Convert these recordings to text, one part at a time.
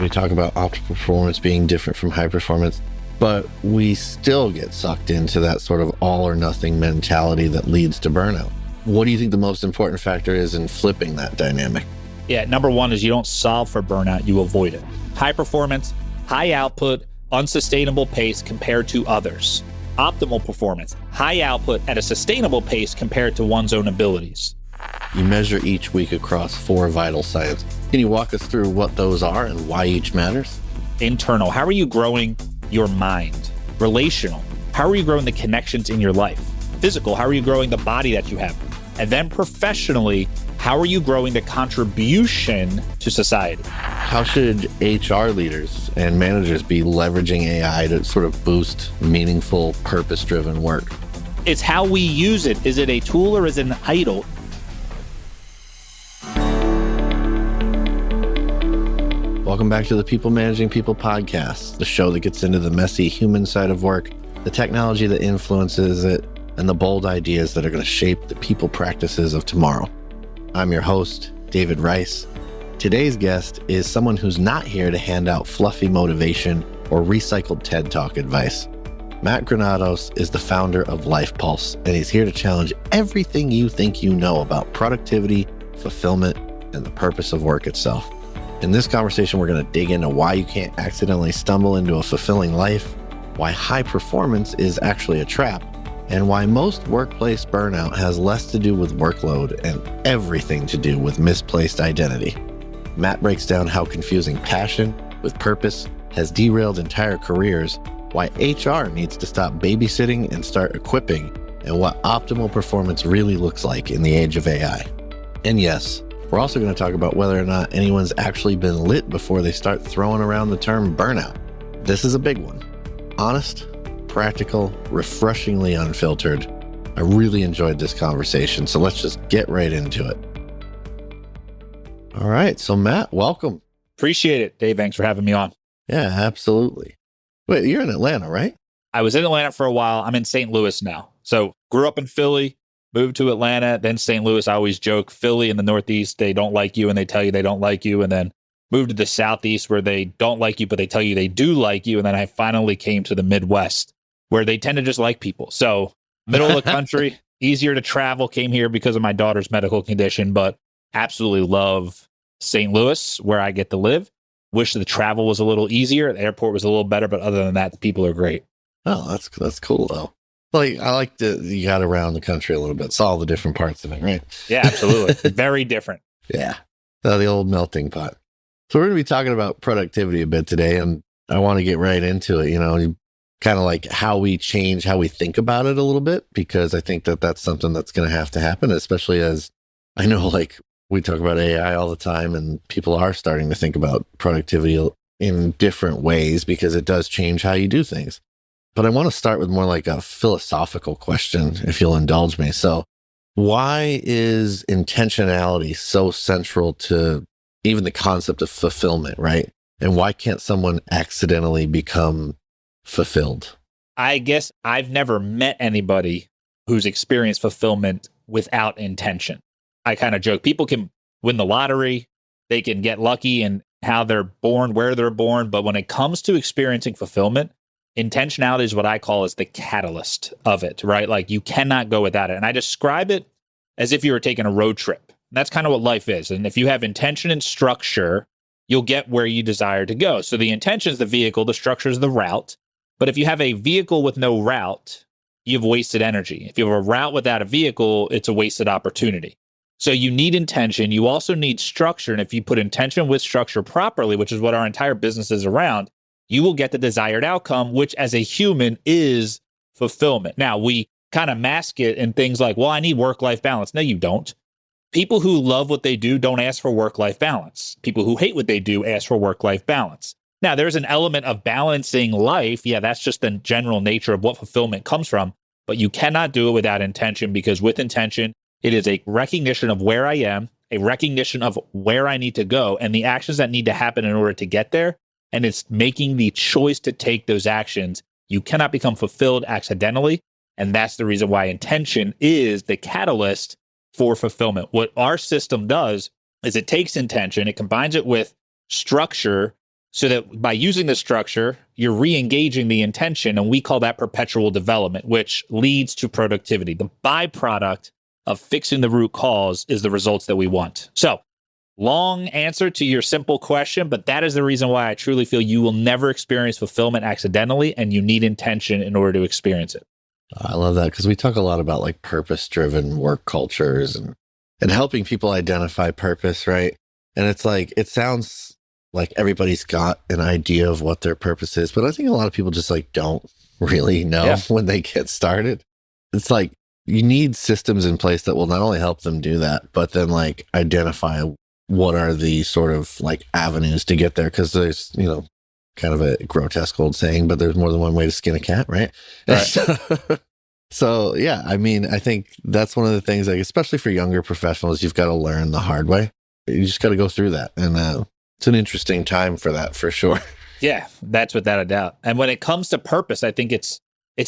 We talk about optimal performance being different from high performance, but we still get sucked into that sort of all or nothing mentality that leads to burnout. What do you think the most important factor is in flipping that dynamic? Yeah, number one is you don't solve for burnout, you avoid it. High performance, high output, unsustainable pace compared to others. Optimal performance, high output at a sustainable pace compared to one's own abilities. You measure each week across 4 vital signs. Can you walk us through what those are and why each matters? Internal, how are you growing your mind? Relational, how are you growing the connections in your life? Physical, how are you growing the body that you have? And then professionally, how are you growing the contribution to society? How should HR leaders and managers be leveraging AI to sort of boost meaningful, purpose-driven work? It's how we use it. Is it a tool or is it an idol? Welcome back to the People Managing People podcast, the show that gets into the messy human side of work, the technology that influences it, and the bold ideas that are going to shape the people practices of tomorrow. I'm your host, David Rice. Today's guest is someone who's not here to hand out fluffy motivation or recycled TED Talk advice. Matt Granados is the founder of Life Pulse, and he's here to challenge everything you think you know about productivity, fulfillment, and the purpose of work itself. In this conversation, we're going to dig into why you can't accidentally stumble into a fulfilling life, why high performance is actually a trap, and why most workplace burnout has less to do with workload and everything to do with misplaced identity. Matt breaks down how confusing passion with purpose has derailed entire careers, why HR needs to stop babysitting and start equipping, and what optimal performance really looks like in the age of AI. And yes, we're also going to talk about whether or not anyone's actually been lit before they start throwing around the term burnout. This is a big one. Honest, practical, refreshingly unfiltered. I really enjoyed this conversation, so let's just get right into it. All right, so Matt, welcome. Appreciate it, Dave. Thanks for having me on. Yeah, absolutely. Wait, you're in Atlanta, right? I was in Atlanta for a while. I'm in St. Louis now. So grew up in Philly, moved to Atlanta, then St. Louis. I always joke, Philly in the Northeast, they don't like you and they tell you they don't like you. And then moved to the Southeast where they don't like you, but they tell you they do like you. And then I finally came to the Midwest where they tend to just like people. So middle of the country, easier to travel, came here because of my daughter's medical condition, but absolutely love St. Louis where I get to live. Wish the travel was a little easier. The airport was a little better, but other than that, the people are great. Oh, that's cool though. Like, I like that you got around the country a little bit. Saw all the different parts of it, right? Yeah, absolutely. Very different. Yeah. The old melting pot. So we're going to be talking about productivity a bit today, and I want to get right into it, kind of like how we change how we think about it a little bit, because I think that that's something that's going to happen, especially as I know, like, we talk about AI all the time, and people are starting to think about productivity in different ways because it does change how you do things. But I want to start with more like a philosophical question, if you'll indulge me. So why is intentionality so central to even the concept of fulfillment, right? And why can't someone accidentally become fulfilled? I guess I've never met anybody who's experienced fulfillment without intention. I kind of joke, people can win the lottery, they can get lucky in how they're born, where they're born. But when it comes to experiencing fulfillment, intentionality is what I call as the catalyst of it, right? Like you cannot go without it. And I describe it as if you were taking a road trip. That's kind of what life is. And if you have intention and structure, you'll get where you desire to go. So the intention is the vehicle, the structure is the route. But if you have a vehicle with no route, you've wasted energy. If you have a route without a vehicle, it's a wasted opportunity. So you need intention. You also need structure. And if you put intention with structure properly, which is what our entire business is around, you will get the desired outcome, which as a human is fulfillment. Now, we kind of mask it in things like, well, I need work-life balance. No, you don't. People who love what they do don't ask for work-life balance. People who hate what they do ask for work-life balance. Now, there's an element of balancing life. Yeah, that's just the general nature of what fulfillment comes from. But you cannot do it without intention, because with intention, it is a recognition of where I am, a recognition of where I need to go, and the actions that need to happen in order to get there. And it's making the choice to take those actions. You cannot become fulfilled accidentally. And that's the reason why intention is the catalyst for fulfillment. What our system does is it takes intention, it combines it with structure, so that by using the structure, you're re-engaging the intention, and we call that perpetual development, which leads to productivity. The byproduct of fixing the root cause is the results that we want. So, long answer to your simple question, but that is the reason why I truly feel you will never experience fulfillment accidentally, and you need intention in order to experience it. I love that, because we talk a lot about like purpose-driven work cultures and helping people identify purpose, right? And it's like, it sounds like everybody's got an idea of what their purpose is, but I think a lot of people just like don't really know when they get started. It's like you need systems in place that will not only help them do that, but then like identify what are the sort of like avenues to get there. Because there's, kind of a grotesque old saying, but there's more than one way to skin a cat, right? So yeah, I mean, I think that's one of the things, like, especially for younger professionals, you've got to learn the hard way. You just got to go through that. And it's an interesting time for that, for sure. Yeah, that's without a doubt. And when it comes to purpose, I think it's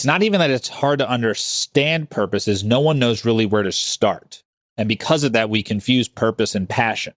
not even that it's hard to understand purpose, is no one knows really where to start. And because of that, we confuse purpose and passion.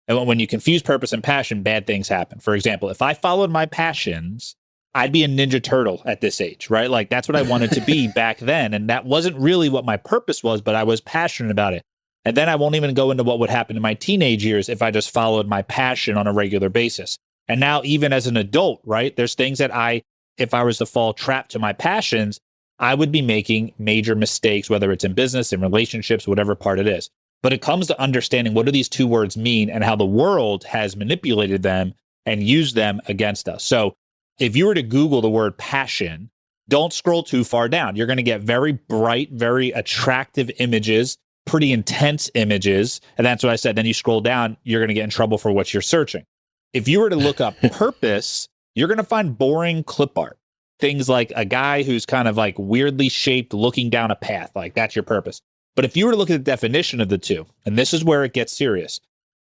And when you confuse purpose and passion, bad things happen. For example, if I followed my passions, I'd be a Ninja Turtle at this age, right? Like, that's what I wanted to be back then. And that wasn't really what my purpose was, but I was passionate about it. And then I won't even go into what would happen in my teenage years if I just followed my passion on a regular basis. And now, even as an adult, right, there's things that if I was to fall trapped to my passions, I would be making major mistakes, whether it's in business, in relationships, whatever part it is. But it comes to understanding what do these two words mean and how the world has manipulated them and used them against us. So if you were to Google the word passion, don't scroll too far down. You're going to get very bright, very attractive images, pretty intense images. And that's what I said. Then you scroll down, you're going to get in trouble for what you're searching. If you were to look up purpose, you're going to find boring clip art. Things like a guy who's kind of like weirdly shaped looking down a path, like that's your purpose. But if you were to look at the definition of the two, and this is where it gets serious,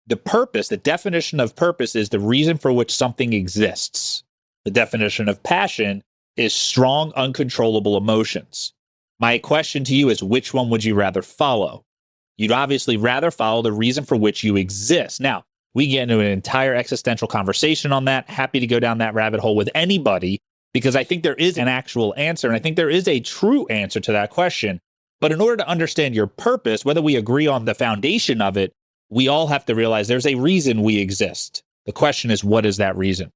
the definition of purpose is the reason for which something exists. The definition of passion is strong, uncontrollable emotions. My question to you is, which one would you rather follow? You'd obviously rather follow the reason for which you exist. Now, we get into an entire existential conversation on that. Happy to go down that rabbit hole with anybody, because I think there is an actual answer, and I think there is a true answer to that question. But in order to understand your purpose, whether we agree on the foundation of it, we all have to realize there's a reason we exist. The question is, what is that reason?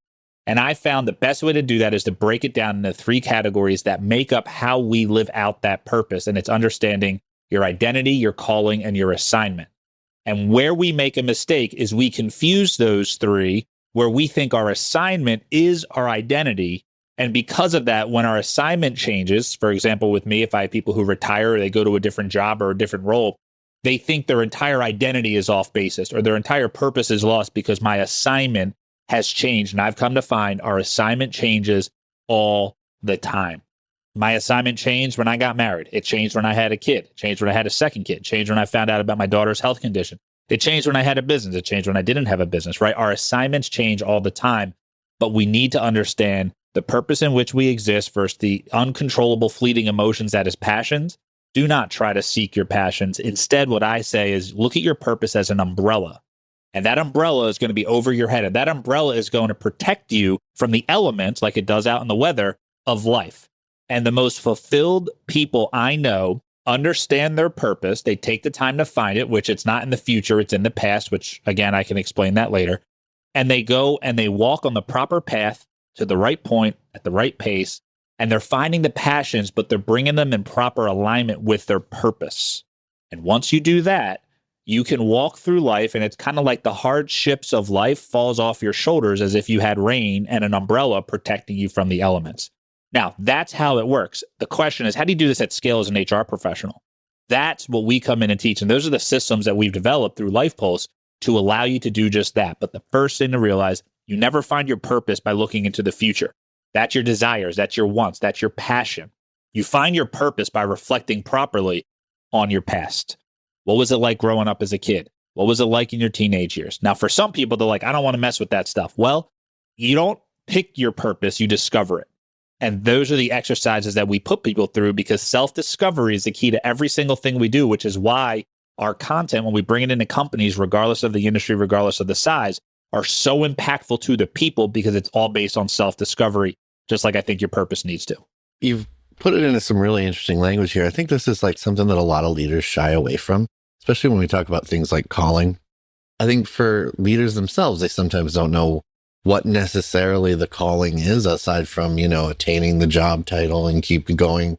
And I found the best way to do that is to break it down into three categories that make up how we live out that purpose. And it's understanding your identity, your calling, and your assignment. And where we make a mistake is we confuse those three, where we think our assignment is our identity. And because of that, when our assignment changes, for example, with me, if I have people who retire or they go to a different job or a different role, they think their entire identity is off basis or their entire purpose is lost because my assignment has changed. And I've come to find our assignment changes all the time. My assignment changed when I got married. It changed when I had a kid. It changed when I had a second kid. It changed when I found out about my daughter's health condition. It changed when I had a business. It changed when I didn't have a business, right? Our assignments change all the time, but we need to understand the purpose in which we exist versus the uncontrollable fleeting emotions that is passions. Do not try to seek your passions. Instead, what I say is look at your purpose as an umbrella. And that umbrella is going to be over your head. And that umbrella is going to protect you from the elements, like it does out in the weather, of life. And the most fulfilled people I know understand their purpose. They take the time to find it, which it's not in the future, it's in the past, which again, I can explain that later. And they go and they walk on the proper path to the right point at the right pace. And they're finding the passions, but they're bringing them in proper alignment with their purpose. And once you do that, you can walk through life, and it's kind of like the hardships of life falls off your shoulders as if you had rain and an umbrella protecting you from the elements. Now, that's how it works. The question is, how do you do this at scale as an HR professional? That's what we come in and teach. And those are the systems that we've developed through Life Pulse to allow you to do just that. But the first thing to realize, you never find your purpose by looking into the future. That's your desires. That's your wants. That's your passion. You find your purpose by reflecting properly on your past. What was it like growing up as a kid? What was it like in your teenage years? Now, for some people, they're like, I don't want to mess with that stuff. Well, you don't pick your purpose, you discover it. And those are the exercises that we put people through, because self-discovery is the key to every single thing we do, which is why our content, when we bring it into companies, regardless of the industry, regardless of the size, are so impactful to the people because it's all based on self-discovery, just like I think your purpose needs to. You've put it into some really interesting language here. I think this is like something that a lot of leaders shy away from, especially when we talk about things like calling. I think for leaders themselves, they sometimes don't know what necessarily the calling is aside from, attaining the job title and keep going.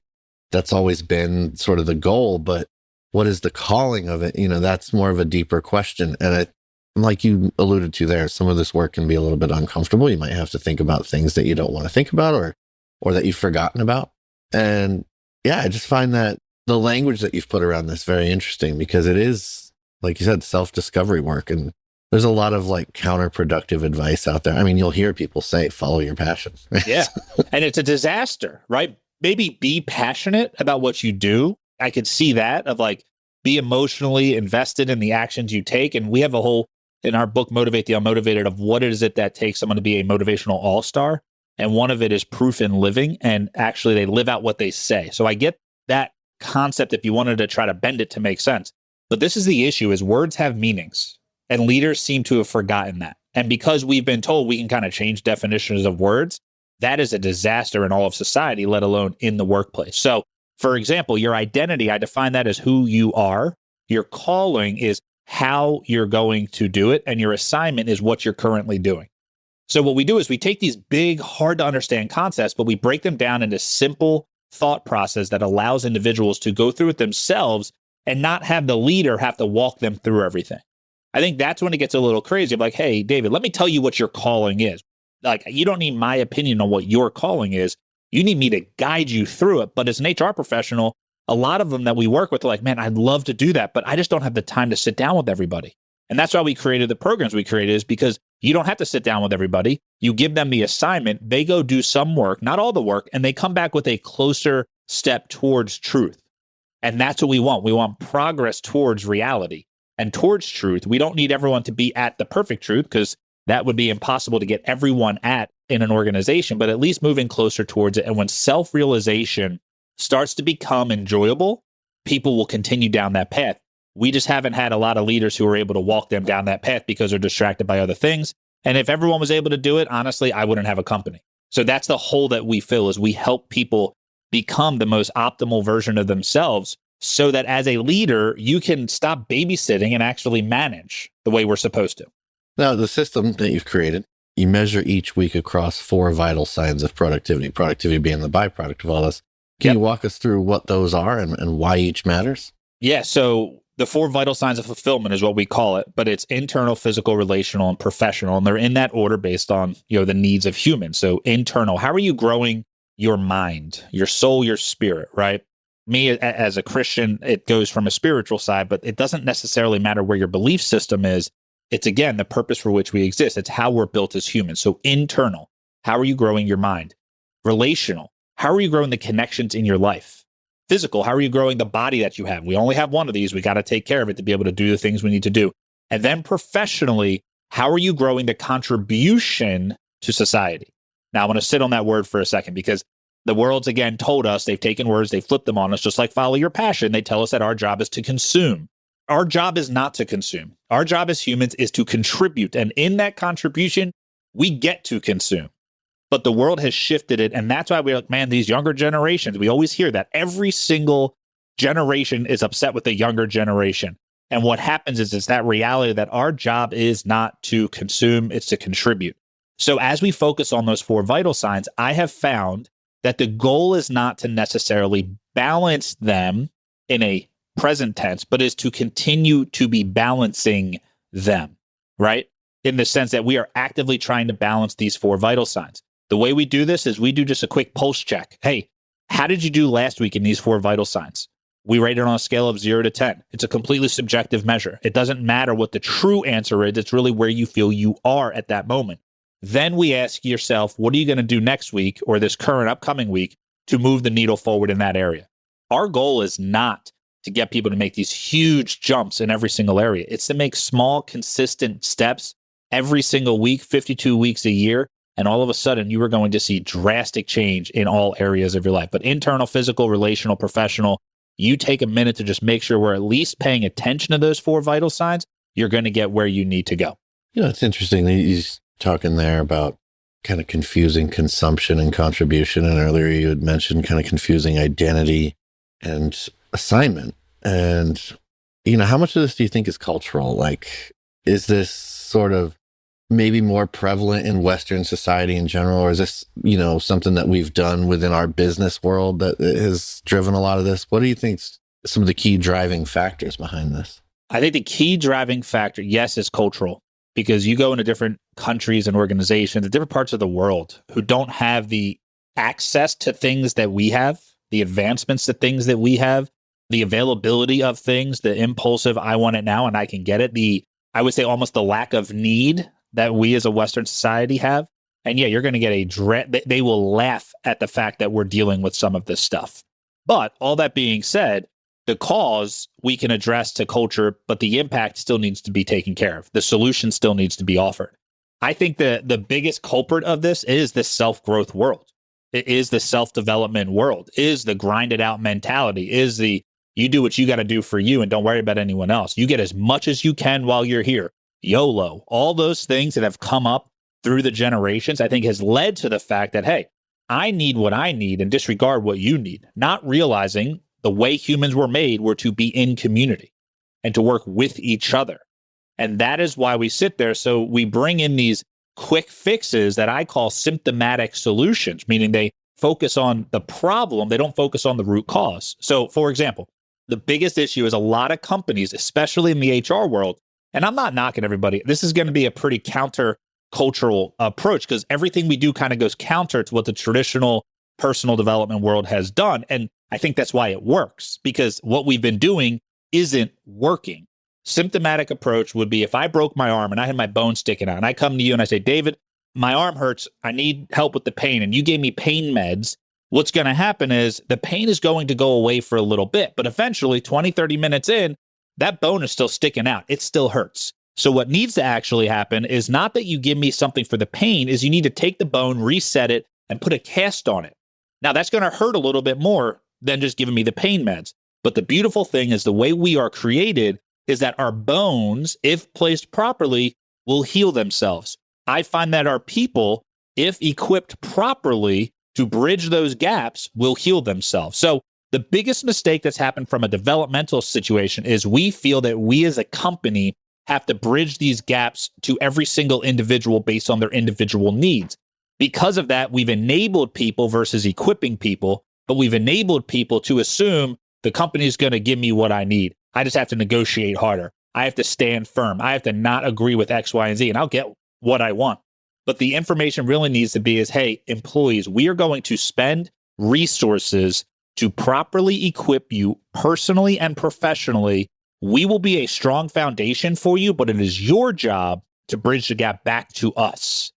That's always been sort of the goal, but what is the calling of it? That's more of a deeper question. And like you alluded to there, some of this work can be a little bit uncomfortable. You might have to think about things that you don't want to think about or that you've forgotten about. And yeah, I just find that the language that you've put around this very interesting because it is, like you said, self-discovery work. And there's a lot of like counterproductive advice out there. I mean, you'll hear people say, follow your passion. Yeah. And it's a disaster, right? Maybe be passionate about what you do. I could see that of like, be emotionally invested in the actions you take. And we have a whole, in our book, Motivate the Unmotivated, of what is it that takes someone to be a motivational all-star. And one of it is proof in living. And actually they live out what they say. So I get that concept if you wanted to try to bend it to make sense. But this is the issue is words have meanings. And leaders seem to have forgotten that. And because we've been told we can kind of change definitions of words, that is a disaster in all of society, let alone in the workplace. So, for example, your identity, I define that as who you are. Your calling is how you're going to do it. And your assignment is what you're currently doing. So what we do is we take these big, hard to understand concepts, but we break them down into simple thought process that allows individuals to go through it themselves and not have the leader have to walk them through everything. I think that's when it gets a little crazy. I'm like, hey, David, let me tell you what your calling is. Like, you don't need my opinion on what your calling is. You need me to guide you through it. But as an HR professional, a lot of them that we work with are like, man, I'd love to do that, but I just don't have the time to sit down with everybody. And that's why we created the programs we created, is because you don't have to sit down with everybody. You give them the assignment, they go do some work, not all the work, and they come back with a closer step towards truth. And that's what we want. We want progress towards reality and towards truth. We don't need everyone to be at the perfect truth because that would be impossible to get everyone at in an organization, but at least moving closer towards it. And when self-realization starts to become enjoyable, people will continue down that path. We just haven't had a lot of leaders who are able to walk them down that path because they're distracted by other things. And if everyone was able to do it, honestly, I wouldn't have a company. So that's the hole that we fill, is we help people become the most optimal version of themselves so that as a leader, you can stop babysitting and actually manage the way we're supposed to. Now, the system that you've created, you measure each week across 4 vital signs of productivity being the byproduct of all this. Can you walk us through what those are and why each matters? Yeah, so the 4 vital signs of fulfillment is what we call it, but it's internal, physical, relational, and professional. And they're in that order based on, the needs of humans. So internal, how are you growing your mind, your soul, your spirit, right? Me as a Christian, it goes from a spiritual side, but it doesn't necessarily matter where your belief system is. It's, again, the purpose for which we exist. It's how we're built as humans. So internal, how are you growing your mind? Relational, how are you growing the connections in your life? Physical, how are you growing the body that you have? We only have one of these. We got to take care of it to be able to do the things we need to do. And then professionally, how are you growing the contribution to society? Now, I want to sit on that word for a second, because the world's, again, told us, they've taken words, they flipped them on us, just like follow your passion. They tell us that our job is to consume. Our job is not to consume. Our job as humans is to contribute. And in that contribution, we get to consume. But the world has shifted it. And that's why we're like, man, these younger generations, we always hear that. Every single generation is upset with the younger generation. And what happens is it's that reality that our job is not to consume, it's to contribute. So as we focus on those 4 vital signs, I have found that the goal is not to necessarily balance them in a present tense, but is to continue to be balancing them, right? In the sense that we are actively trying to balance these 4 vital signs. The way we do this is we do just a quick pulse check. Hey, how did you do last week in these 4 vital signs? We rate it on a scale of 0 to 10. It's a completely subjective measure. It doesn't matter what the true answer is. It's really where you feel you are at that moment. Then we ask yourself, what are you going to do next week or this current upcoming week to move the needle forward in that area? Our goal is not to get people to make these huge jumps in every single area. It's to make small, consistent steps every single week, 52 weeks a year. And all of a sudden, you are going to see drastic change in all areas of your life. But internal, physical, relational, professional, you take a minute to just make sure we're at least paying attention to those 4 vital signs, you're going to get where you need to go. It's interesting that he's talking there about kind of confusing consumption and contribution. And earlier you had mentioned kind of confusing identity and assignment. And, how much of this do you think is cultural? Like, is this sort of maybe more prevalent in Western society in general? Or is this, something that we've done within our business world that has driven a lot of this? What do you think some of the key driving factors behind this? I think the key driving factor, yes, is cultural, because you go into different countries and organizations, different parts of the world who don't have the access to things that we have, the advancements to things that we have, the availability of things, the impulsive, I want it now and I can get it, I would say almost the lack of need that we as a Western society have. And yeah, you're going to get they will laugh at the fact that we're dealing with some of this stuff. But all that being said, the cause we can address to culture, but the impact still needs to be taken care of. The solution still needs to be offered. I think the biggest culprit of this is the self-growth world. It is the self-development world, is the grinded out mentality, is the you do what you got to do for you and don't worry about anyone else. You get as much as you can while you're here. YOLO. All those things that have come up through the generations, I think has led to the fact that, hey, I need what I need and disregard what you need, not realizing the way humans were made were to be in community and to work with each other. And that is why we sit there. So we bring in these quick fixes that I call symptomatic solutions, meaning they focus on the problem. They don't focus on the root cause. So for example, the biggest issue is a lot of companies, especially in the HR world, and I'm not knocking everybody. This is going to be a pretty counter-cultural approach because everything we do kind of goes counter to what the traditional personal development world has done. And I think that's why it works, because what we've been doing isn't working. Symptomatic approach would be if I broke my arm and I had my bone sticking out and I come to you and I say, David, my arm hurts. I need help with the pain. And you gave me pain meds. What's going to happen is the pain is going to go away for a little bit, but eventually 20, 30 minutes in, that bone is still sticking out. It still hurts. So what needs to actually happen is not that you give me something for the pain, is you need to take the bone, reset it, and put a cast on it. Now that's going to hurt a little bit more than just giving me the pain meds. But the beautiful thing is the way we are created is that our bones, if placed properly, will heal themselves. I find that our people, if equipped properly to bridge those gaps, will heal themselves. So the biggest mistake that's happened from a developmental situation is we feel that we as a company have to bridge these gaps to every single individual based on their individual needs. Because of that, we've enabled people versus equipping people, but we've enabled people to assume the company is going to give me what I need. I just have to negotiate harder. I have to stand firm. I have to not agree with X, Y, and Z, and I'll get what I want. But the information really needs to be is, hey, employees, we are going to spend resources to properly equip you personally and professionally. We will be a strong foundation for you, but it is your job to bridge the gap back to us.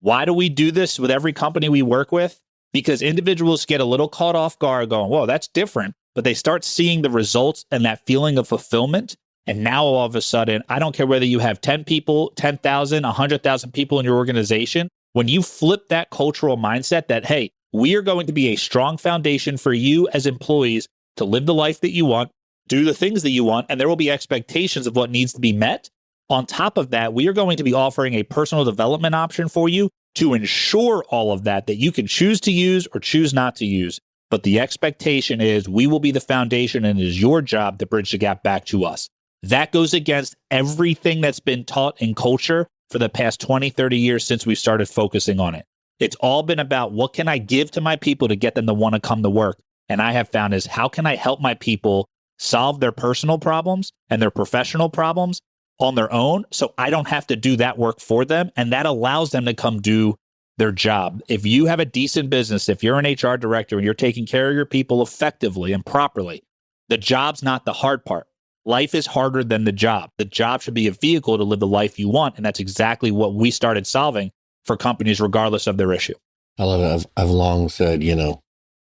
Why do we do this with every company we work with? Because individuals get a little caught off guard going, whoa, that's different. But they start seeing the results and that feeling of fulfillment. And now all of a sudden, I don't care whether you have 10 people, 10,000, 100,000 people in your organization. When you flip that cultural mindset that, hey, we are going to be a strong foundation for you as employees to live the life that you want, do the things that you want, and there will be expectations of what needs to be met. On top of that, we are going to be offering a personal development option for you to ensure all of that you can choose to use or choose not to use. But the expectation is we will be the foundation and it is your job to bridge the gap back to us. That goes against everything that's been taught in culture for the past 20, 30 years since we started focusing on it. It's all been about what can I give to my people to get them to want to come to work? And I have found is how can I help my people solve their personal problems and their professional problems on their own so I don't have to do that work for them. And that allows them to come do their job. If you have a decent business, if you're an HR director and you're taking care of your people effectively and properly, the job's not the hard part. Life is harder than the job. The job should be a vehicle to live the life you want. And that's exactly what we started solving for companies, regardless of their issue. I love it. I've long said,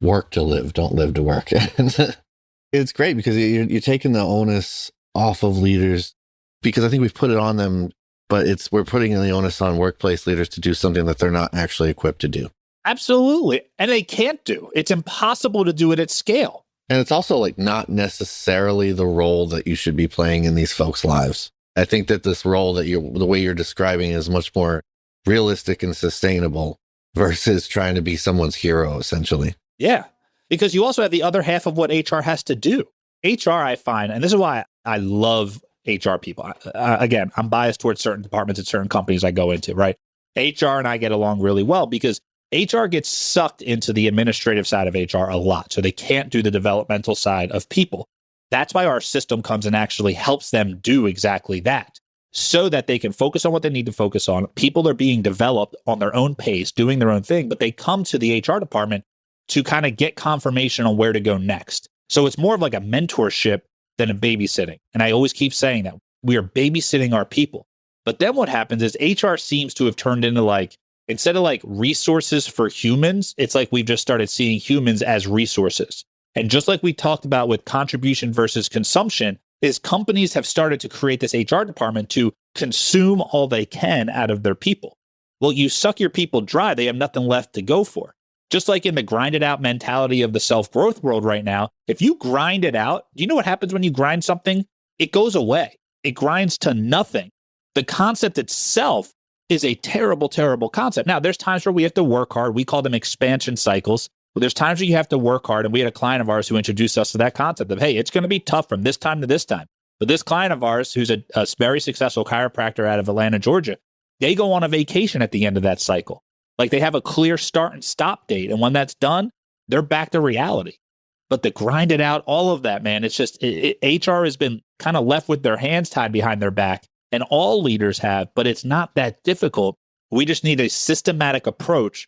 work to live, don't live to work. And it's great because you're taking the onus off of leaders, because I think we've put it on them, but we're putting the onus on workplace leaders to do something that they're not actually equipped to do. Absolutely. And they can't do. It's impossible to do it at scale. And it's also not necessarily the role that you should be playing in these folks' lives. I think that this role that the way you're describing is much more realistic and sustainable versus trying to be someone's hero, essentially. Yeah, because you also have the other half of what HR has to do. HR, I find, and this is why I love HR people. Again, I'm biased towards certain departments at certain companies I go into, right? HR and I get along really well because HR gets sucked into the administrative side of HR a lot. So they can't do the developmental side of people. That's why our system comes and actually helps them do exactly that so that they can focus on what they need to focus on. People are being developed on their own pace, doing their own thing, but they come to the HR department to kind of get confirmation on where to go next. So it's more of like a mentorship than a babysitting. And I always keep saying that we are babysitting our people. But then what happens is HR seems to have turned into like, instead of like resources for humans, it's like we've just started seeing humans as resources. And just like we talked about with contribution versus consumption, is companies have started to create this HR department to consume all they can out of their people. Well, you suck your people dry, they have nothing left to go for. Just like in the grind it out mentality of the self-growth world right now, if you grind it out, do you know what happens when you grind something? It goes away. It grinds to nothing. The concept itself is a terrible, terrible concept. Now, there's times where we have to work hard. We call them expansion cycles. But there's times where you have to work hard. And we had a client of ours who introduced us to that concept of, hey, it's going to be tough from this time to this time. But this client of ours, who's a very successful chiropractor out of Atlanta, Georgia, they go on a vacation at the end of that cycle. Like they have a clear start and stop date. And when that's done, they're back to reality. But the grind it out, all of that, man, it's just HR has been kind of left with their hands tied behind their back. And all leaders have, but it's not that difficult. We just need a systematic approach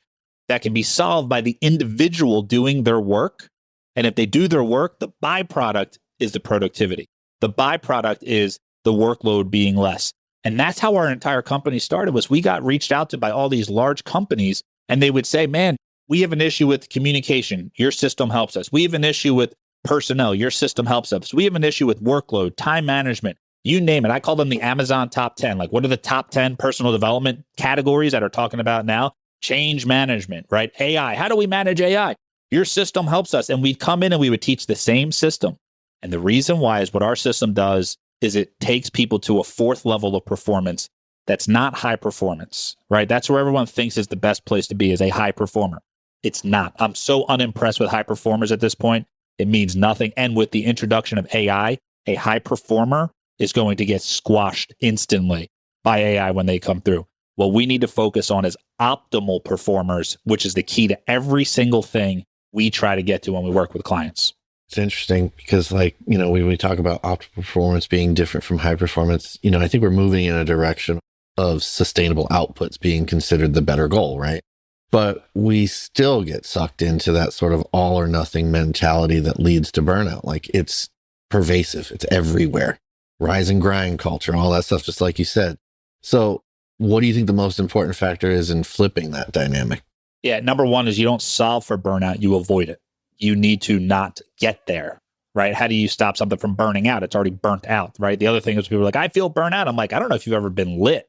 that can be solved by the individual doing their work. And if they do their work, the byproduct is the productivity. The byproduct is the workload being less. And that's how our entire company started, was we got reached out to by all these large companies, and they would say, man, we have an issue with communication. Your system helps us. We have an issue with personnel. Your system helps us. We have an issue with workload, time management. You name it. I call them the Amazon top 10. Like, what are the top 10 personal development categories that are talking about now? Change management, right? AI. How do we manage AI? Your system helps us. And we'd come in and we would teach the same system. And the reason why is what our system does is it takes people to a fourth level of performance that's not high performance, right? That's where everyone thinks is the best place to be, is a high performer. It's not. I'm so unimpressed with high performers at this point. It means nothing. And with the introduction of AI, a high performer is going to get squashed instantly by AI when they come through. What we need to focus on is optimal performers, which is the key to every single thing we try to get to when we work with clients. It's interesting because, like, you know, when we talk about optimal performance being different from high performance, you know, I think we're moving in a direction of sustainable outputs being considered the better goal, right? But we still get sucked into that sort of all or nothing mentality that leads to burnout. Like, it's pervasive. It's everywhere. Rise and grind culture, all that stuff, just like you said. So what do you think the most important factor is in flipping that dynamic? Yeah, number one is you don't solve for burnout, you avoid it. You need to not get there, right? How do you stop something from burning out? It's already burnt out, right? The other thing is people are like, I feel burnt out. I'm like, I don't know if you've ever been lit.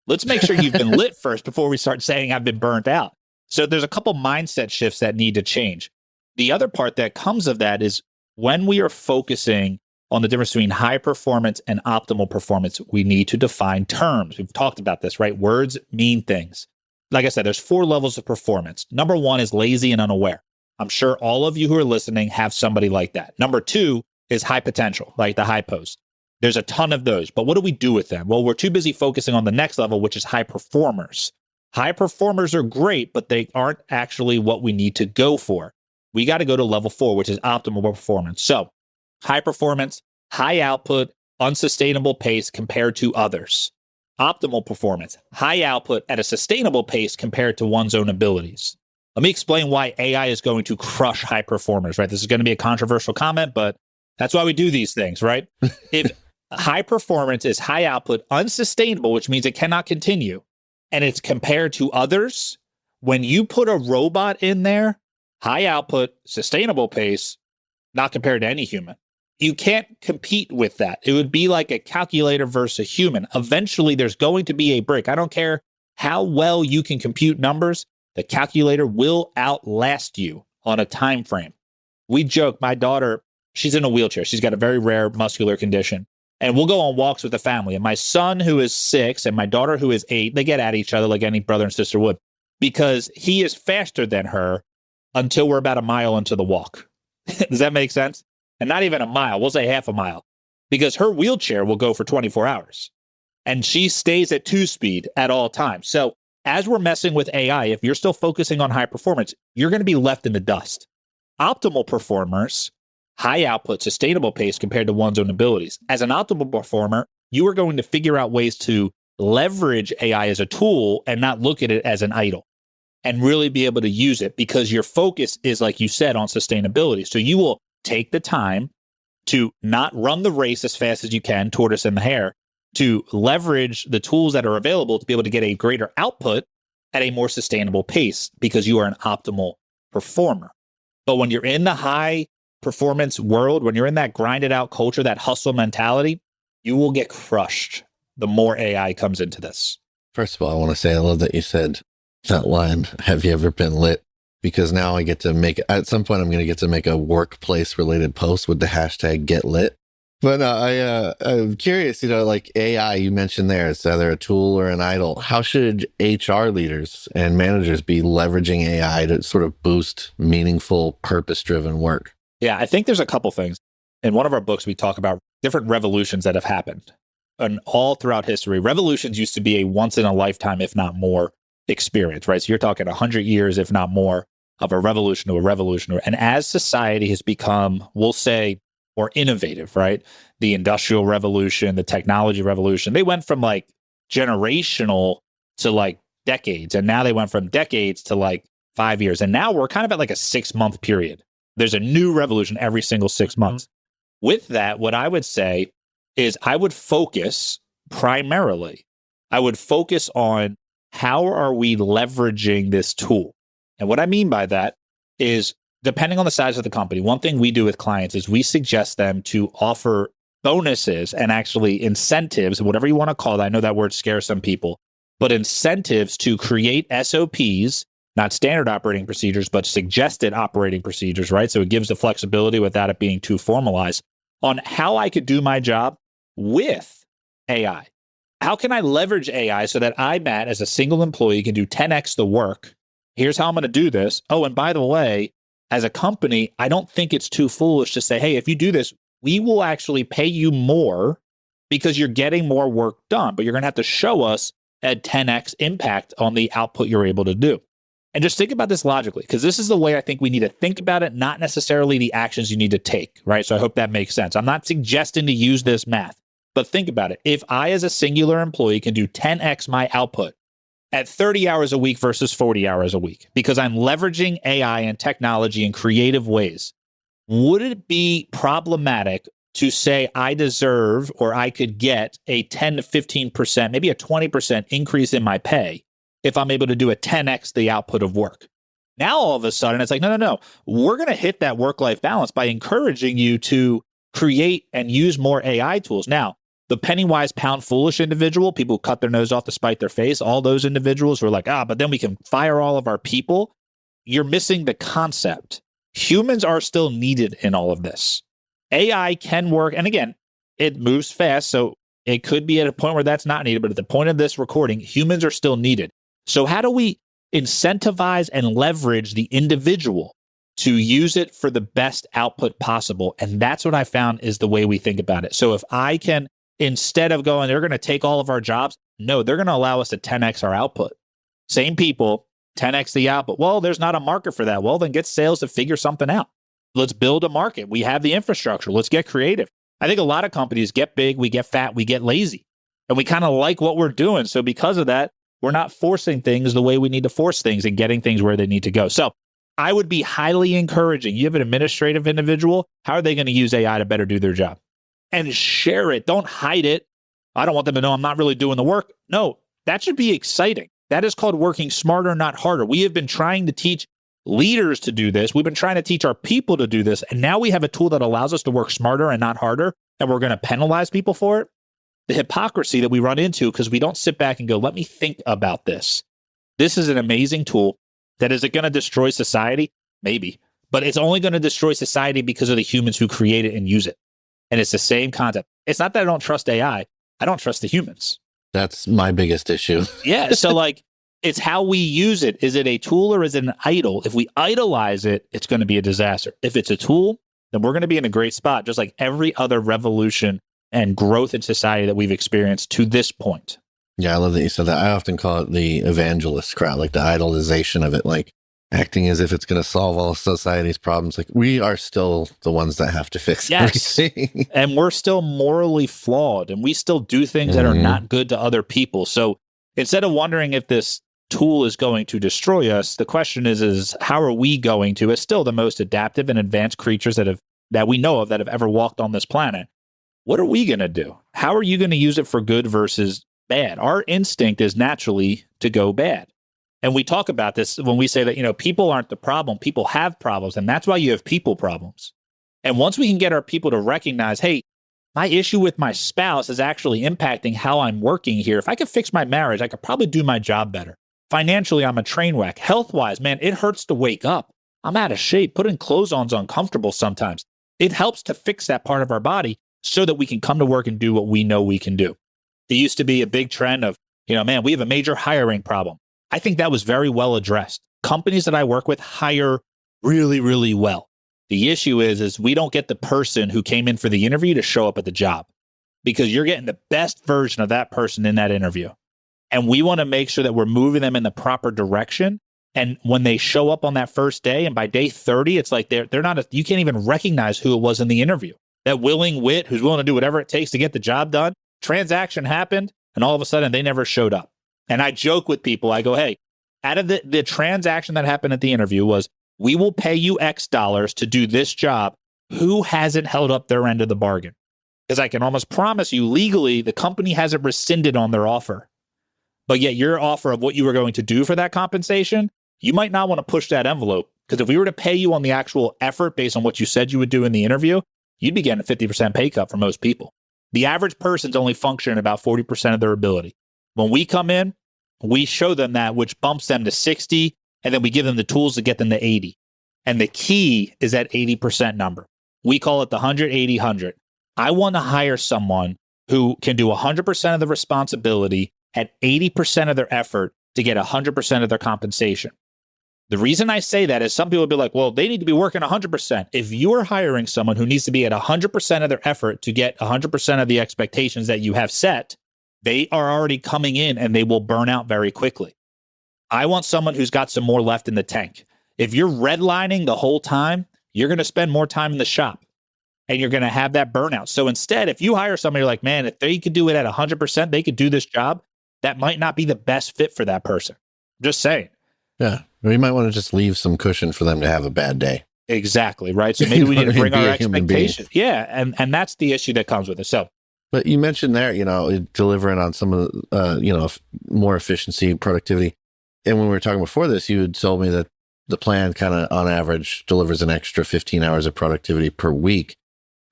Let's make sure you've been lit first before we start saying I've been burnt out. So there's a couple mindset shifts that need to change. The other part that comes of that is when we are focusing on the difference between high performance and optimal performance, we need to define terms. We've talked about this, right? Words mean things. Like I said, there's 4 levels of performance. Number 1 is lazy and unaware. I'm sure all of you who are listening have somebody like that. Number 2 is high potential, like the high post. There's a ton of those, but what do we do with them? Well, we're too busy focusing on the next level, which is high performers. High performers are great, but they aren't actually what we need to go for. We got to go to level 4, which is optimal performance. So high performance, high output, unsustainable pace compared to others. Optimal performance, high output at a sustainable pace compared to one's own abilities. Let me explain why AI is going to crush high performers, right? This is going to be a controversial comment, but that's why we do these things, right? If high performance is high output, unsustainable, which means it cannot continue, and it's compared to others, when you put a robot in there, high output, sustainable pace, not compared to any human. You can't compete with that. It would be like a calculator versus a human. Eventually, there's going to be a break. I don't care how well you can compute numbers. The calculator will outlast you on a time frame. We joke, my daughter, she's in a wheelchair. She's got a very rare muscular condition. And we'll go on walks with the family. And my son, who is 6, and my daughter, who is 8, they get at each other like any brother and sister would, because he is faster than her until we're about a mile into the walk. Does that make sense? And not even a mile. We'll say half a mile, because her wheelchair will go for 24 hours. And she stays at 2 speed at all times. So as we're messing with AI, if you're still focusing on high performance, you're going to be left in the dust. Optimal performers, high output, sustainable pace compared to one's own abilities. As an optimal performer, you are going to figure out ways to leverage AI as a tool and not look at it as an idol, and really be able to use it, because your focus is, like you said, on sustainability. So you will take the time to not run the race as fast as you can, tortoise and the hare, to leverage the tools that are available to be able to get a greater output at a more sustainable pace, because you are an optimal performer. But when you're in the high performance world, when you're in that grinded out culture, that hustle mentality, you will get crushed the more AI comes into this. First of all, I want to say I love that you said that line, have you ever been lit? Because now I get to make, at some point, I'm going to get to make a workplace related post with the hashtag get lit. But I'm curious, like AI, you mentioned there, it's either a tool or an idol. How should HR leaders and managers be leveraging AI to sort of boost meaningful, purpose-driven work? Yeah, I think there's a couple things. In one of our books, we talk about different revolutions that have happened. And all throughout history, revolutions used to be a once in a lifetime, if not more, experience, right? So you're talking 100 years, if not more, of a revolution to a revolution. And as society has become, we'll say, more innovative, right? The industrial revolution, the technology revolution, they went from like generational to like decades. And now they went from decades to like 5 years. And now we're kind of at like a 6-month period. There's a new revolution every single 6 months. With that, what I would say is I would focus primarily, I would focus on how are we leveraging this tool? And what I mean by that is, depending on the size of the company, one thing we do with clients is we suggest them to offer bonuses and actually incentives, whatever you want to call it. I know that word scares some people, but incentives to create SOPs, not standard operating procedures, but suggested operating procedures, right? So it gives the flexibility without it being too formalized on how I could do my job with AI. How can I leverage AI so that I, Matt, as a single employee, can do 10x the work? Here's how I'm going to do this. Oh, and by the way, as a company, I don't think it's too foolish to say, hey, if you do this, we will actually pay you more because you're getting more work done, but you're going to have to show us a 10x impact on the output you're able to do. And just think about this logically, because this is the way I think we need to think about it, not necessarily the actions you need to take, right? So I hope that makes sense. I'm not suggesting to use this math, but think about it. If I, as a singular employee, can do 10x my output at 30 hours a week versus 40 hours a week, because I'm leveraging AI and technology in creative ways, would it be problematic to say I deserve or I could get a 10 to 15%, maybe a 20% increase in my pay if I'm able to do a 10x the output of work? Now, all of a sudden, it's like, no. We're going to hit that work-life balance by encouraging you to create and use more AI tools. Now, the penny-wise, pound-foolish individual, people who cut their nose off to spite their face, all those individuals who are like, but then we can fire all of our people. You're missing the concept. Humans are still needed in all of this. AI can work. And again, it moves fast. So it could be at a point where that's not needed. But at the point of this recording, humans are still needed. So how do we incentivize and leverage the individual to use it for the best output possible? And that's what I found is the way we think about it. So if I can, instead of going, they're going to take all of our jobs, no, they're going to allow us to 10x our output. Same people, 10x the output. Well, there's not a market for that. Well, then get sales to figure something out. Let's build a market. We have the infrastructure. Let's get creative. I think a lot of companies get big, we get fat, we get lazy, and we kind of like what we're doing. So because of that, we're not forcing things the way we need to force things and getting things where they need to go. So I would be highly encouraging. You have an administrative individual. How are they going to use AI to better do their job? And share it. Don't hide it. I don't want them to know I'm not really doing the work. No, that should be exciting. That is called working smarter, not harder. We have been trying to teach leaders to do this. We've been trying to teach our people to do this. And now we have a tool that allows us to work smarter and not harder. And we're going to penalize people for it. The hypocrisy that we run into because we don't sit back and go, let me think about this. This is an amazing tool that is it going to destroy society? Maybe. But it's only going to destroy society because of the humans who create it and use it. And it's the same concept. It's not that I don't trust AI. I don't trust the humans. That's my biggest issue. Yeah. So like, it's how we use it. Is it a tool or is it an idol? If we idolize it, it's going to be a disaster. If it's a tool, then we're going to be in a great spot, just like every other revolution and growth in society that we've experienced to this point. Yeah, I love that you said that. I often call it the evangelist crowd, like the idolization of it, like acting as if it's going to solve all of society's problems. Like we are still the ones that have to fix everything. And we're still morally flawed and we still do things that are not good to other people. So instead of wondering if this tool is going to destroy us, the question is how are we going to, as still the most adaptive and advanced creatures that we know of that have ever walked on this planet, what are we going to do? How are you going to use it for good versus bad? Our instinct is naturally to go bad. And we talk about this when we say that, people aren't the problem. People have problems. And that's why you have people problems. And once we can get our people to recognize, hey, my issue with my spouse is actually impacting how I'm working here. If I could fix my marriage, I could probably do my job better. Financially, I'm a train wreck. Health-wise, man, it hurts to wake up. I'm out of shape. Putting clothes on is uncomfortable sometimes. It helps to fix that part of our body so that we can come to work and do what we know we can do. There used to be a big trend of, man, we have a major hiring problem. I think that was very well addressed. Companies that I work with hire really, really well. The issue is we don't get the person who came in for the interview to show up at the job because you're getting the best version of that person in that interview. And we want to make sure that we're moving them in the proper direction. And when they show up on that first day and by day 30, it's like they're not, you can't even recognize who it was in the interview. That willing wit who's willing to do whatever it takes to get the job done. Transaction happened and all of a sudden they never showed up. And I joke with people, I go, hey, out of the transaction that happened at the interview was, we will pay you X dollars to do this job. Who hasn't held up their end of the bargain? Because I can almost promise you legally, the company hasn't rescinded on their offer. But yet your offer of what you were going to do for that compensation, you might not want to push that envelope. Because if we were to pay you on the actual effort based on what you said you would do in the interview, you'd be getting a 50% pay cut for most people. The average person's only functioning about 40% of their ability. When we come in, we show them that, which bumps them to 60, and then we give them the tools to get them to 80. And the key is that 80% number. We call it the 100-80-100. I want to hire someone who can do 100% of the responsibility at 80% of their effort to get 100% of their compensation. The reason I say that is some people will be like, well, they need to be working 100%. If you are hiring someone who needs to be at 100% of their effort to get 100% of the expectations that you have set, they are already coming in and they will burn out very quickly. I want someone who's got some more left in the tank. If you're redlining the whole time, you're going to spend more time in the shop and you're going to have that burnout. So instead, if you hire somebody like, man, if they could do it at 100%, they could do this job, that might not be the best fit for that person. Just saying. Yeah. Or you might want to just leave some cushion for them to have a bad day. Exactly. Right. So maybe we need to bring our expectations. Yeah. And that's the issue that comes with it. So, but you mentioned there, delivering on some of the, more efficiency, productivity. And when we were talking before this, you had told me that the plan kind of on average delivers an extra 15 hours of productivity per week.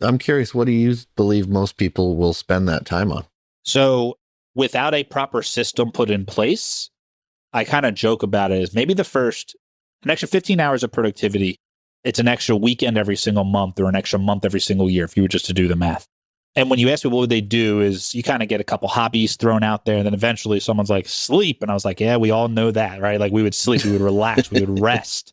I'm curious, what do you believe most people will spend that time on? So without a proper system put in place, I kind of joke about it as maybe an extra 15 hours of productivity. It's an extra weekend every single month or an extra month every single year if you were just to do the math. And when you ask me what would they do is you kind of get a couple hobbies thrown out there and then eventually someone's like, sleep. And I was like, yeah, we all know that, right? Like we would sleep, we would relax, we would rest.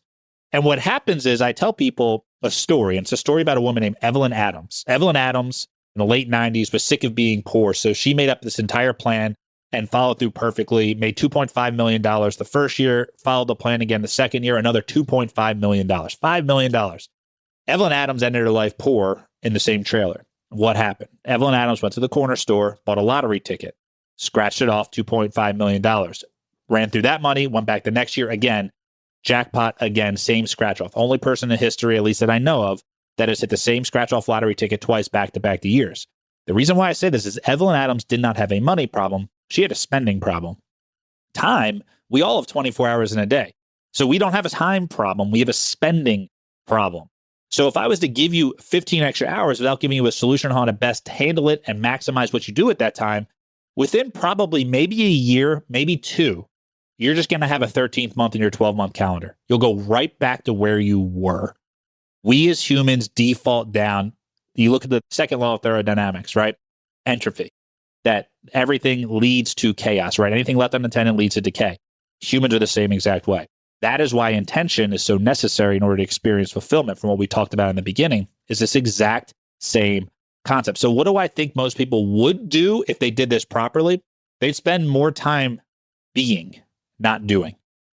And what happens is I tell people a story. And it's a story about a woman named Evelyn Adams. Evelyn Adams in the late 90s was sick of being poor. So she made up this entire plan and followed through perfectly, made $2.5 million the first year, followed the plan again the second year, another $2.5 million, $5 million. Evelyn Adams ended her life poor in the same trailer. What happened? Evelyn Adams went to the corner store, bought a lottery ticket, scratched it off, $2.5 million. Ran through that money, went back the next year again, jackpot again, same scratch off. Only person in history, at least that I know of, that has hit the same scratch off lottery ticket twice back-to-back years. The reason why I say this is Evelyn Adams did not have a money problem. She had a spending problem. Time, we all have 24 hours in a day. So we don't have a time problem. We have a spending problem. So if I was to give you 15 extra hours without giving you a solution on how to best handle it and maximize what you do at that time, within probably maybe a year, maybe two, you're just going to have a 13th month in your 12-month calendar. You'll go right back to where you were. We as humans default down. You look at the second law of thermodynamics, right? entropy, that everything leads to chaos, right? Anything left unattended leads to decay. Humans are the same exact way. That is why intention is so necessary in order to experience fulfillment, from what we talked about in the beginning, is this exact same concept. So what do I think most people would do if they did this properly? They'd spend more time being, not doing.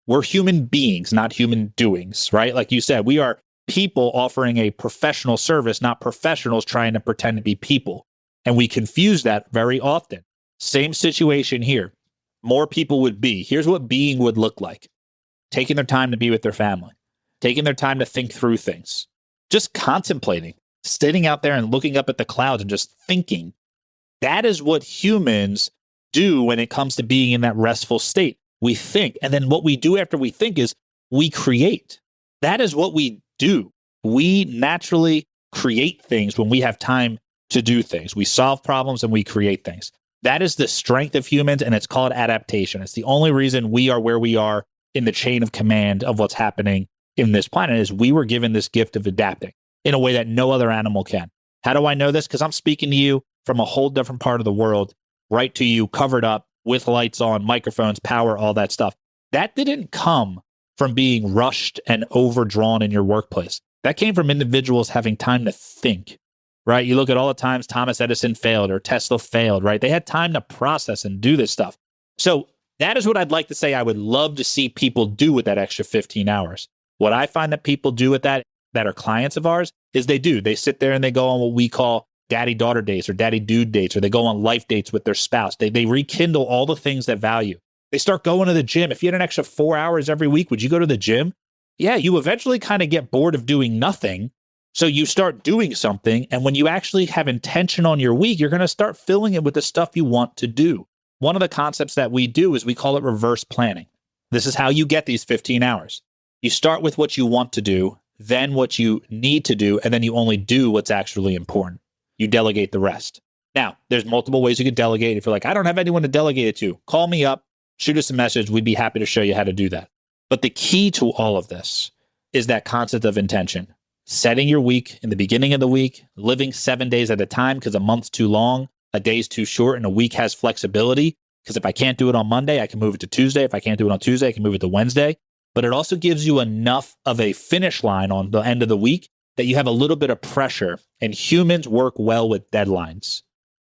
We're human beings, not human doings, right? Like you said, we are people offering a professional service, not professionals trying to pretend to be people. And we confuse that very often. Same situation here. More people would be. Here's what being would look like. Taking their time to be with their family, taking their time to think through things, just contemplating, sitting out there and looking up at the clouds and just thinking. That is what humans do when it comes to being in that restful state. We think. And then what we do after we think is we create. That is what we do. We naturally create things when we have time to do things. We solve problems and we create things. That is the strength of humans, and it's called adaptation. It's the only reason we are where we are in the chain of command of what's happening in this planet, is we were given this gift of adapting in a way that no other animal can. How do I know this? Because I'm speaking to you from a whole different part of the world, right to you, covered up with lights on, microphones, power, all that stuff. That didn't come from being rushed and overdrawn in your workplace. That came from individuals having time to think, right? You look at all the times Thomas Edison failed or Tesla failed, right? They had time to process and do this stuff. So that is what I'd like to say I would love to see people do with that extra 15 hours. What I find that people do with that are clients of ours is they sit there and they go on what we call daddy-daughter dates or daddy-dude dates, or they go on life dates with their spouse. They rekindle all the things that value. They start going to the gym. If you had an extra 4 hours every week, would you go to the gym? Yeah, you eventually kind of get bored of doing nothing. So you start doing something. And when you actually have intention on your week, you're going to start filling it with the stuff you want to do. One of the concepts that we do is we call it reverse planning. This is how you get these 15 hours. You start with what you want to do, then what you need to do, and then you only do what's actually important. You delegate the rest. Now, there's multiple ways you could delegate. If you're like, I don't have anyone to delegate it to, call me up, shoot us a message. We'd be happy to show you how to do that. But the key to all of this is that concept of intention. Setting your week in the beginning of the week, living 7 days at a time because a month's too long, a day's too short, and a week has flexibility. Because if I can't do it on Monday, I can move it to Tuesday. If I can't do it on Tuesday, I can move it to Wednesday. But it also gives you enough of a finish line on the end of the week that you have a little bit of pressure, and humans work well with deadlines.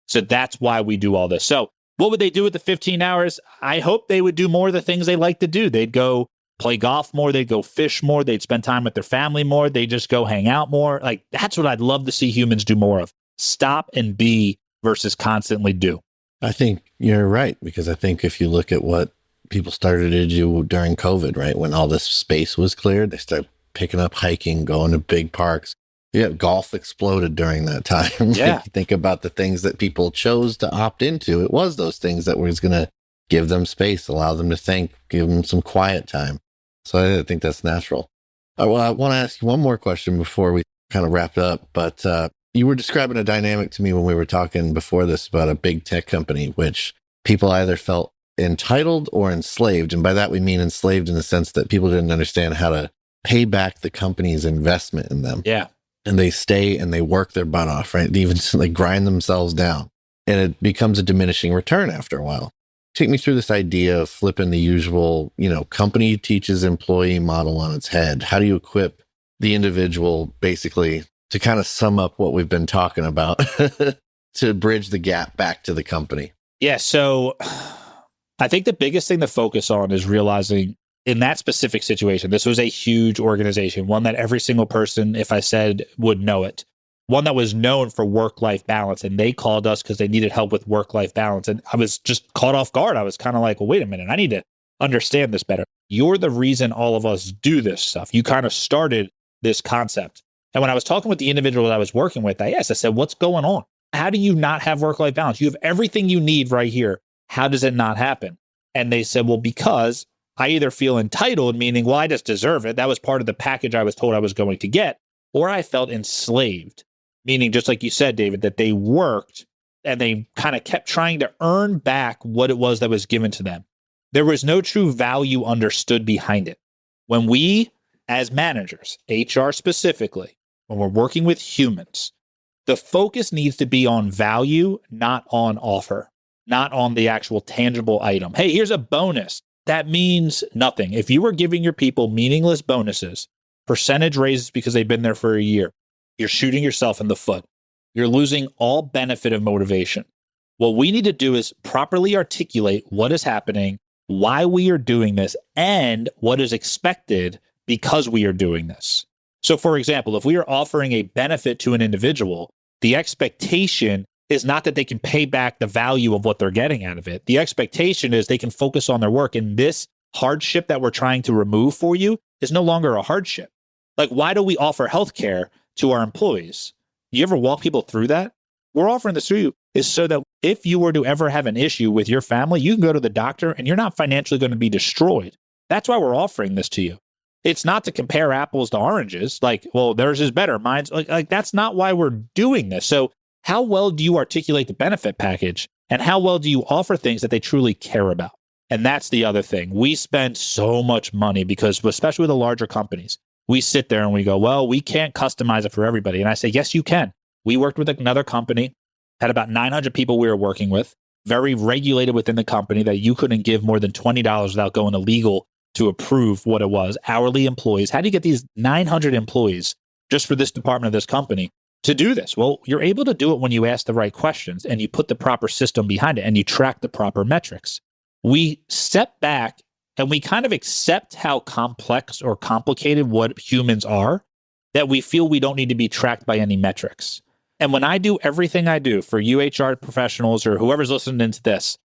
So that's why we do all this. So what would they do with the 15 hours? I hope they would do more of the things they like to do. They'd go play golf more. They'd go fish more. They'd spend time with their family more. They just go hang out more. Like, that's what I'd love to see humans do more of. Stop and be versus constantly do. I think you're right, because I think if you look at what people started to do during COVID, right, when all this space was cleared, they started picking up hiking, going to big parks. Yeah, golf exploded during that time. Yeah. You think about the things that people chose to opt into. It was those things that was going to give them space, allow them to think, give them some quiet time. So I think that's natural. Well, I want to ask you one more question before we kind of wrap up. But you were describing a dynamic to me when we were talking before this about a big tech company, which people either felt entitled or enslaved. And by that, we mean enslaved in the sense that people didn't understand how to pay back the company's investment in them. Yeah. And they stay and they work their butt off, right? They even like grind themselves down. And it becomes a diminishing return after a while. Take me through this idea of flipping the usual, company teaches employee model on its head. How do you equip the individual basically to kind of sum up what we've been talking about to bridge the gap back to the company? Yeah. So I think the biggest thing to focus on is realizing in that specific situation, this was a huge organization, one that every single person, if I said, would know it, one that was known for work-life balance. And they called us because they needed help with work-life balance. And I was just caught off guard. I was kind of like, well, wait a minute, I need to understand this better. You're the reason all of us do this stuff. You kind of started this concept. And when I was talking with the individual that I was working with, I said, what's going on? How do you not have work-life balance? You have everything you need right here. How does it not happen? And they said, well, because I either feel entitled, meaning, well, I just deserve it. That was part of the package I was told I was going to get. Or I felt enslaved, meaning just like you said, David, that they worked and they kind of kept trying to earn back what it was that was given to them. There was no true value understood behind it. When we, as managers, HR specifically, when we're working with humans, The focus needs to be on value, not on offer, not on the actual tangible item. Hey, here's a bonus. That means nothing. If you are giving your people meaningless bonuses, percentage raises because they've been there for a year, you're shooting yourself in the foot. You're losing all benefit of motivation. What we need to do is properly articulate what is happening, why we are doing this, and what is expected because we are doing this. So, for example, if we are offering a benefit to an individual, the expectation is not that they can pay back the value of what they're getting out of it. The expectation is they can focus on their work. And this hardship that we're trying to remove for you is no longer a hardship. Like, why do we offer healthcare to our employees? You ever walk people through that? We're offering this to you is so that if you were to ever have an issue with your family, you can go to the doctor and you're not financially going to be destroyed. That's why we're offering this to you. It's not to compare apples to oranges. Like, well, theirs is better. Mine's like that's not why we're doing this. So how well do you articulate the benefit package and how well do you offer things that they truly care about? And that's the other thing. We spend so much money because, especially with the larger companies, we sit there and we go, well, we can't customize it for everybody. And I say, yes, you can. We worked with another company, had about 900 people we were working with, very regulated within the company that you couldn't give more than $20 without going to legal to approve what it was. Hourly employees. How do you get these 900 employees just for this department of this company to do this? Well, you're able to do it when you ask the right questions and you put the proper system behind it and you track the proper metrics. We step back and we kind of accept how complex or complicated what humans are, that we feel we don't need to be tracked by any metrics. And when I do everything I do for you HR professionals or whoever's listening to this,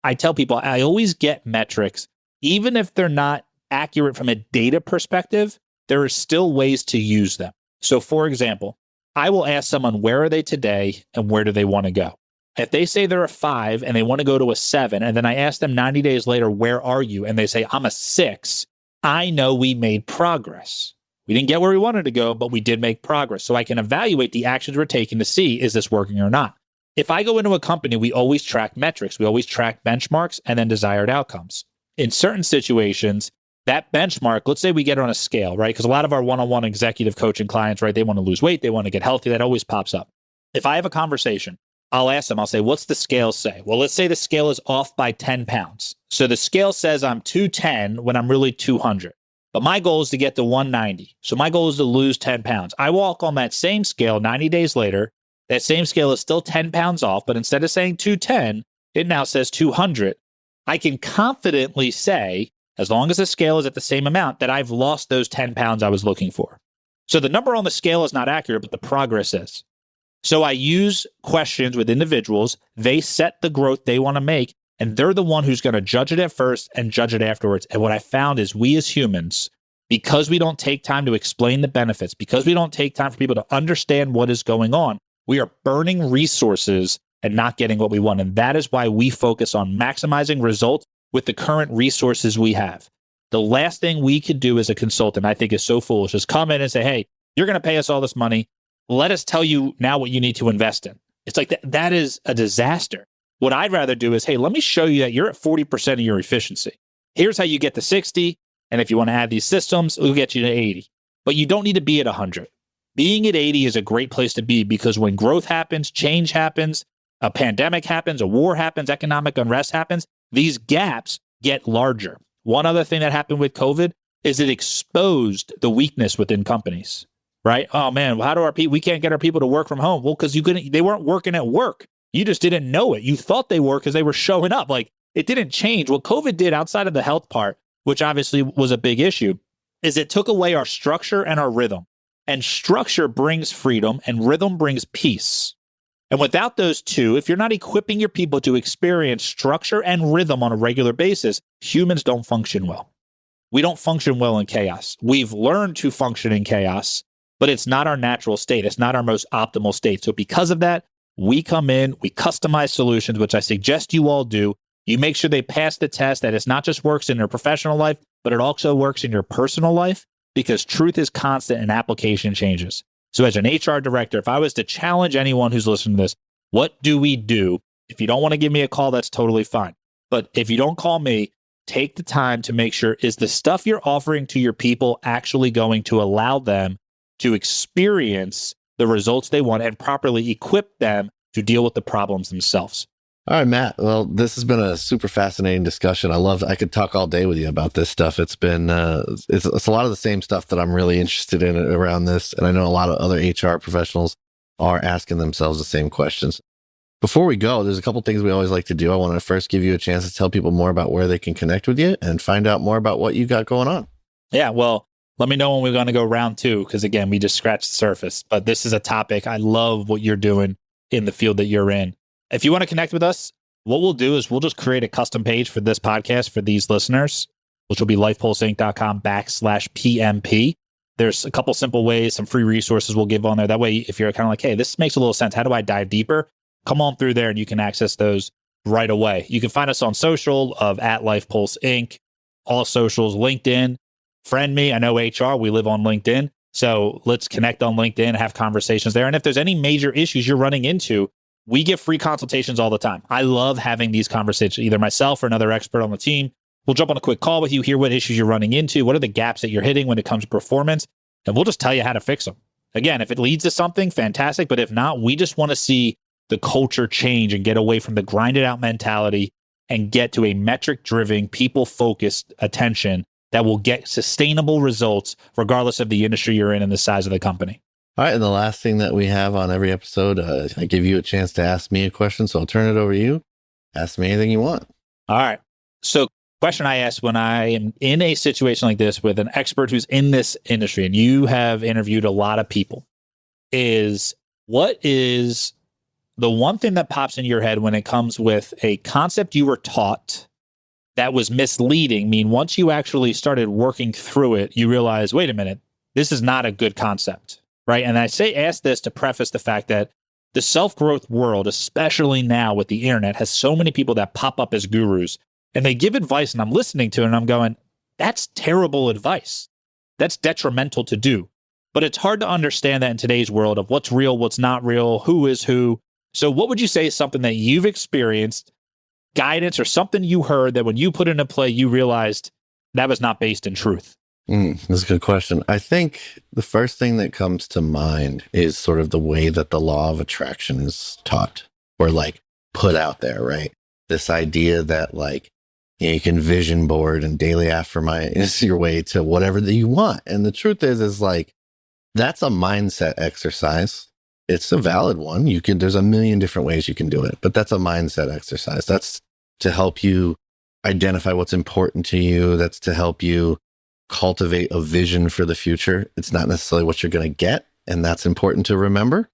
I tell people I always get metrics. Even if they're not accurate from a data perspective, there are still ways to use them. So for example, I will ask someone, where are they today and where do they want to go? If they say they're a 5 and they want to go to a 7, and then I ask them 90 days later, where are you? And they say, I'm a 6, I know we made progress. We didn't get where we wanted to go, but we did make progress. So I can evaluate the actions we're taking to see, is this working or not? If I go into a company, we always track metrics. We always track benchmarks and then desired outcomes. In certain situations, that benchmark, let's say we get it on a scale, right? Because a lot of our one-on-one executive coaching clients, right, they want to lose weight, they want to get healthy. That always pops up. If I have a conversation, I'll ask them, I'll say, what's the scale say? Well, let's say the scale is off by 10 pounds. So the scale says I'm 210 when I'm really 200. But my goal is to get to 190. So my goal is to lose 10 pounds. I walk on that same scale 90 days later. That same scale is still 10 pounds off, but instead of saying 210, it now says 200. I can confidently say, as long as the scale is at the same amount, that I've lost those 10 pounds I was looking for. So the number on the scale is not accurate, but the progress is. So I use questions with individuals. They set the growth they want to make, and they're the one who's going to judge it at first and judge it afterwards. And what I found is we as humans, because we don't take time to explain the benefits, because we don't take time for people to understand what is going on, we are burning resources and not getting what we want. And that is why we focus on maximizing results with the current resources we have. The last thing we could do as a consultant, I think, is so foolish, is come in and say, hey, you're going to pay us all this money. Let us tell you now what you need to invest in. It's like that is a disaster. What I'd rather do is, hey, let me show you that you're at 40% of your efficiency. Here's how you get to 60. And if you want to add these systems, we'll get you to 80. But you don't need to be at 100. Being at 80 is a great place to be, because when growth happens, change happens, a pandemic happens, a war happens, economic unrest happens, these gaps get larger. One other thing that happened with COVID is it exposed the weakness within companies, right? Oh man, how do we can't get our people to work from home? Well, because they weren't working at work. You just didn't know it. You thought they were because they were showing up. Like, it didn't change. What COVID did outside of the health part, which obviously was a big issue, is it took away our structure and our rhythm. And structure brings freedom and rhythm brings peace. And without those two, if you're not equipping your people to experience structure and rhythm on a regular basis, humans don't function well. We don't function well in chaos. We've learned to function in chaos, but it's not our natural state. It's not our most optimal state. So because of that, we come in, we customize solutions, which I suggest you all do. You make sure they pass the test, that it's not just works in your professional life, but it also works in your personal life, because truth is constant and application changes. So as an HR director, if I was to challenge anyone who's listening to this, what do we do? If you don't want to give me a call, that's totally fine. But if you don't call me, take the time to make sure, is the stuff you're offering to your people actually going to allow them to experience the results they want and properly equip them to deal with the problems themselves. All right, Matt. Well, this has been a super fascinating discussion. I could talk all day with you about this stuff. It's been, it's a lot of the same stuff that I'm really interested in around this. And I know a lot of other HR professionals are asking themselves the same questions. Before we go, there's a couple things we always like to do. I want to first give you a chance to tell people more about where they can connect with you and find out more about what you got going on. Yeah, well, let me know when we're going to go round 2, because again, we just scratched the surface. But this is a topic. I love what you're doing in the field that you're in. If you want to connect with us, what we'll do is we'll just create a custom page for this podcast for these listeners, which will be lifepulseinc.com/PMP. There's a couple simple ways, some free resources we'll give on there. That way, if you're kind of like, hey, this makes a little sense. How do I dive deeper? Come on through there and you can access those right away. You can find us on social of @LifePulseInc, all socials, LinkedIn. Friend me. I know HR. We live on LinkedIn. So let's connect on LinkedIn, have conversations there. And if there's any major issues you're running into, we give free consultations all the time. I love having these conversations, either myself or another expert on the team. We'll jump on a quick call with you, hear what issues you're running into, what are the gaps that you're hitting when it comes to performance, and we'll just tell you how to fix them. Again, if it leads to something, fantastic. But if not, we just want to see the culture change and get away from the grinded out mentality and get to a metric-driven, people-focused attention that will get sustainable results regardless of the industry you're in and the size of the company. All right. And the last thing that we have on every episode, I give you a chance to ask me a question. So I'll turn it over to you. Ask me anything you want. All right. So question I ask when I am in a situation like this with an expert who's in this industry, and you have interviewed a lot of people, is what is the one thing that pops in your head when it comes with a concept you were taught that was misleading? I mean, once you actually started working through it, you realize, wait a minute, this is not a good concept. Right. And I ask this to preface the fact that the self-growth world, especially now with the internet, has so many people that pop up as gurus and they give advice and I'm listening to it and I'm going, that's terrible advice. That's detrimental to do. But it's hard to understand that in today's world of what's real, what's not real, who is who. So what would you say is something that you've experienced, guidance or something you heard that when you put into play, you realized that was not based in truth? That's a good question. I think the first thing that comes to mind is sort of the way that the law of attraction is taught or like put out there, right? This idea that like, you can vision board and daily affirmation is your way to whatever that you want. And the truth is like, that's a mindset exercise. It's a valid one. There's a million different ways you can do it, but that's a mindset exercise. That's to help you identify what's important to you. That's to help you cultivate a vision for the future. It's not necessarily what you're going to get, and that's important to remember,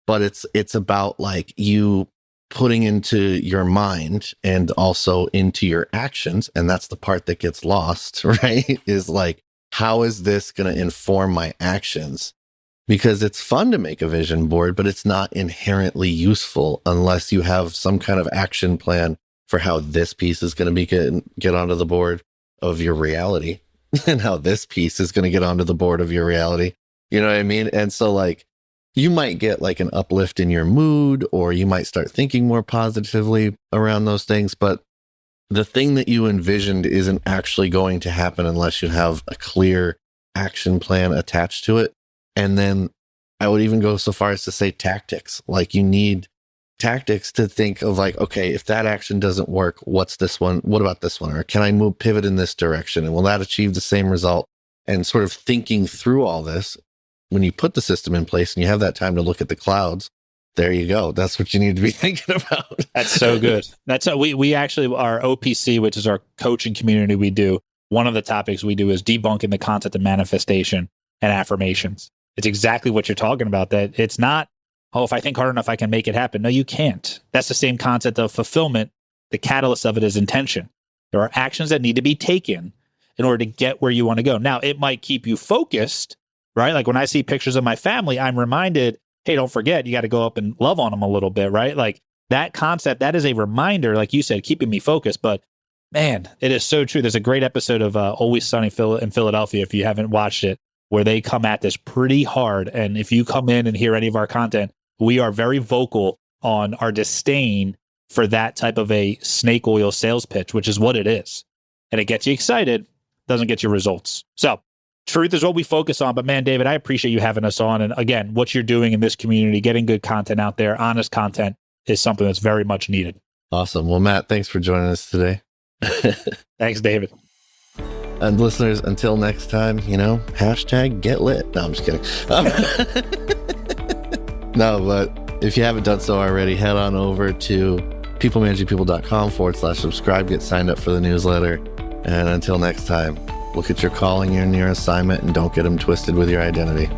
but it's about like you putting into your mind and also into your actions. And that's the part that gets lost, right? Is like, how is this going to inform my actions? Because it's fun to make a vision board, but it's not inherently useful unless you have some kind of action plan for how this piece is going to get onto the board of your reality. And how this piece is going to get onto the board of your reality. You know what I mean? And so like, you might get like an uplift in your mood, or you might start thinking more positively around those things. But the thing that you envisioned isn't actually going to happen unless you have a clear action plan attached to it. And then I would even go so far as to say tactics. Like you need tactics to think of like, okay, if that action doesn't work, what's this one? What about this one? Or can I pivot in this direction? And will that achieve the same result? And sort of thinking through all this, when you put the system in place and you have that time to look at the clouds, there you go. That's what you need to be thinking about. That's so good. That's we actually, our OPC, which is our coaching community we do, one of the topics we do is debunking the concept of manifestation and affirmations. It's exactly what you're talking about, that it's not, oh, if I think hard enough, I can make it happen. No, you can't. That's the same concept of fulfillment. The catalyst of it is intention. There are actions that need to be taken in order to get where you want to go. Now, it might keep you focused, right? Like when I see pictures of my family, I'm reminded, hey, don't forget, you got to go up and love on them a little bit, right? Like that concept, that is a reminder, like you said, keeping me focused. But man, it is so true. There's a great episode of Always Sunny in Philadelphia, if you haven't watched it, where they come at this pretty hard. And if you come in and hear any of our content, we are very vocal on our disdain for that type of a snake oil sales pitch, which is what it is. And it gets you excited, doesn't get you results. So truth is what we focus on. But man, David, I appreciate you having us on. And again, what you're doing in this community, getting good content out there, honest content is something that's very much needed. Awesome. Well, Matt, thanks for joining us today. Thanks, David. And listeners, until next time, hashtag get lit. No, I'm just kidding. No, but if you haven't done so already, head on over to peoplemanagingpeople.com/subscribe, get signed up for the newsletter. And until next time, look at your calling, your assignment, and don't get them twisted with your identity.